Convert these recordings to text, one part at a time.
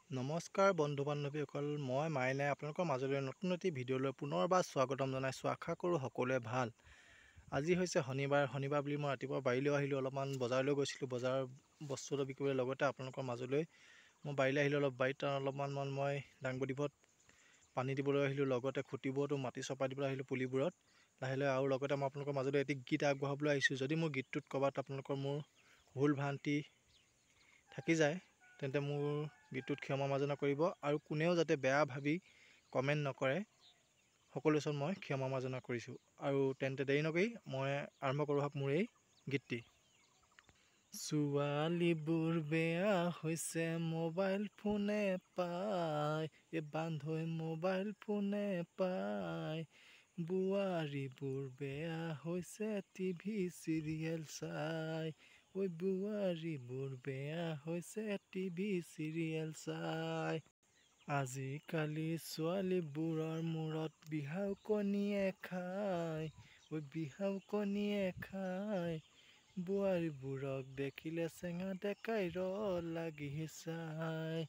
নমস্কাৰ বন্ধু বান্ধৱীসকল, মই মাইনাই আপোনালোকৰ মাজলৈ নতুন এটি ভিডিঅ'লৈ পুনৰবাৰ স্বাগতম জনাইছোঁ। আশা কৰোঁ সকলোৱে ভাল। আজি হৈছে শনিবাৰ বুলি মই ৰাতিপুৱা বাৰীলৈ আহিলোঁ। অলপমান বজাৰলৈ গৈছিলোঁ, বজাৰৰ বস্তু অলপ বিকিবলৈ। লগতে আপোনালোকৰ মাজলৈ মই বাৰীলৈ আহিলোঁ। বাৰীত অলপমান মই দাংবডীবোৰত পানী দিবলৈ আহিলোঁ। লগতে খুঁটিবোৰতো মাটি চপাই দিবলৈ আহিলোঁ পুলিবোৰত লাহে লাহে। আৰু লগতে মই আপোনালোকৰ মাজলৈ এটি গীত আগবঢ়াবলৈ আহিছোঁ। যদি মোৰ গীতটোত ক'ৰবাত আপোনালোকৰ মোৰ ভুল ভ্ৰান্তি থাকি যায় তেন্তে মোৰ গীতটোত ক্ষমা মাৰ্জনা কৰিব। আৰু কোনেও যাতে বেয়া ভাবি কমেণ্ট নকৰে, সকলোৰে ওচৰত মই ক্ষমা মাৰ্জনা কৰিছোঁ। আৰু তেন্তে দেৰি নকৰি মই আৰম্ভ কৰোঁ মোৰ এই গীতটি। ছোৱালীবোৰ বেয়া হৈছে মোবাইল ফোনে পায়, বান্ধৈ মোবাইল ফোনে পায়। বোৱাৰীবোৰ বেয়া হৈছে টিভি চিৰিয়েল চাই, বোৱাৰীবোৰ বেয়া হৈছে টিভি চিৰিয়েল চাই। আজিকালি ছোৱালীবোৰৰ মূৰত বিহাও কণীয়ে খায়, বিহাও কণীয়ে খায়। বোৱাৰীবোৰক দেখিলে চেঙা ডেকাই লাগি চায়,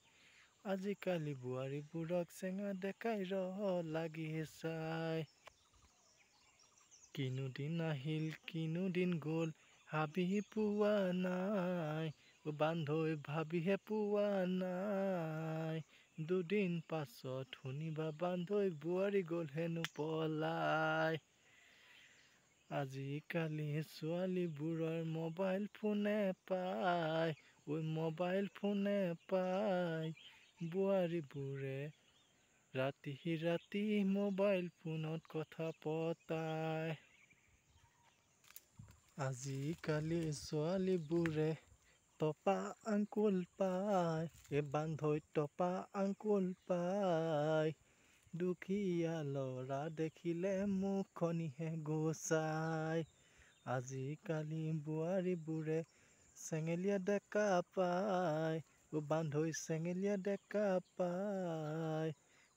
আজিকালি বোৱাৰীবোৰক চেঙা ডেকাই লাগি চায়। কিনো দিন আহিল কিনো দিন গ'ল, হাবি পোৱা নাই, বান্ধৈ ভাবিহে পোৱা নাই। দুদিন পাছত শুনিবা বান্ধৈ বোৱাৰী গ'ল হেনো পলাই। আজিকালি ছোৱালীবোৰৰ মোবাইল ফোনে পায়, মোবাইল ফোনে পায়। বোৱাৰীবোৰে ৰাতি ৰাতি মোবাইল ফোনত কথা পতায়। আজিকালি ছোৱালীবোৰে টপা আংকুল পায়, বান্ধৈ টপা আংকুল পায়। দুখীয়া ল'ৰা দেখিলে মুখনিহে গোচায়। আজিকালি বোৱাৰীবোৰে চেঙেলীয়া ডেকা পায়, বান্ধৈ চেঙেলীয়া ডেকা পায়।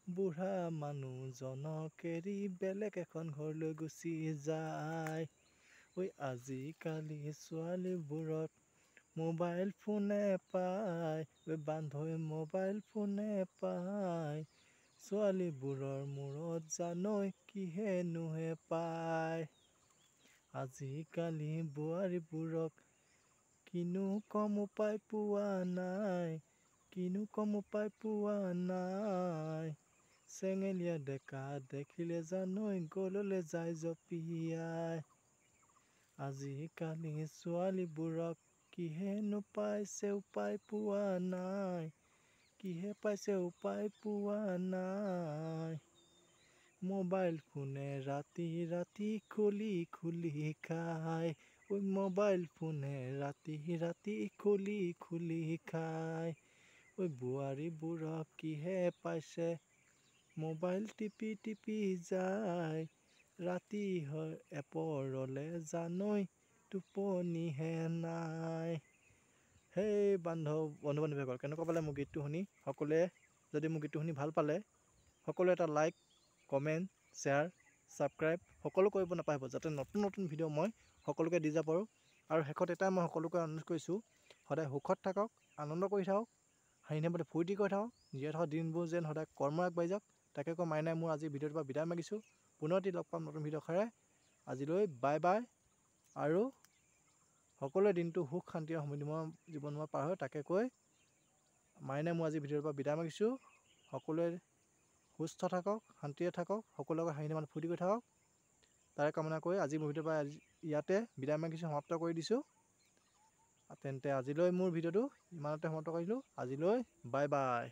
বুঢ়া মানুহজনক এৰি বেলেগ এখন ঘৰলৈ গুচি যায়। আজিকালি ছোৱালীবোৰত মোবাইল ফোনে পায়, বান্ধৈ মোবাইল ফোনে পায়। ছোৱালীবোৰৰ মূৰত জানৈ কিহেনুহে পায়। আজিকালি বোৱাৰীবোৰক কিনো কম উপায় পোৱা নাই, কিনো কম উপায় পোৱা নাই। চেঙেলীয়া ডেকা দেখিলে জানৈ গললৈ যায় জঁপিয়াই। আজিকালি ছোৱালীবোৰক কিহেনো পাইছে উপায় পোৱা নাই, কিহে পাইছে উপায় পোৱা নাই। মোবাইল ফোনে ৰাতি ৰাতি খুলি খুলি খায়, মোবাইল ফোনে ৰাতি ৰাতি খুলি খুলি খায়। বোৱাৰীবোৰক কিহে পাইছে মোবাইল টিপি টিপি যায়। ৰাতি হয় এপৰলে জানৈ টোপনিহে নাই। সেই বন্ধু বান্ধৱীসকল, কেনেকুৱা পালে মোৰ গীতটো শুনি? সকলোৱে যদি মোৰ গীতটো শুনি ভাল পালে, সকলোৱে এটা লাইক, কমেণ্ট, শ্বেয়াৰ, ছাবস্ক্ৰাইব সকলো কৰিব নাপাহৰিব, যাতে নতুন নতুন ভিডিঅ' মই সকলোকে দি যাব পাৰোঁ। আৰু শেষত এটাই মই সকলোকে অনুৰোধ কৰিছোঁ, সদায় সুখত থাকক, আনন্দ কৰি থাকক, হাঁহি ধেমালি ফূৰ্তি কৰি থাকক, জীয়াই থকা দিনবোৰ যেন সদায় কৰ্ম আগবাঢ়ি যাওক। তাকে কৈ মাইনাই মোৰ আজি ভিডিঅ'টোৰ পৰা বিদায় মাগিছোঁ। পুনৰ এটি লগ পাম নতুন ভিডিঅ' আশাৰে। আজিলৈ বাই বাই। আৰু সকলোৱে দিনটো সুখ শান্তি আৰু সমৃদ্ধিময় জীৱনময় পাৰ হয়, তাকে কৈ মাইনাই মোৰ আজি ভিডিঅ'ৰ পৰা বিদায় মাগিছোঁ। সকলোৱে সুস্থ থাকক, শান্তিৰে থাকক, সকলোৰে লগত হাঁহি ধেমালি ফূৰ্তি কৰি থাকক, তাৰে কামনা কৰি আজি মোৰ ভিডিঅ'ৰ পৰা ইয়াতে বিদায় মাগিছোঁ, সমাপ্ত কৰি দিছোঁ। তেন্তে আজিলৈ মোৰ ভিডিঅ'টো ইমানতে সমাপ্ত কৰিলোঁ। আজিলৈ বাই বাই।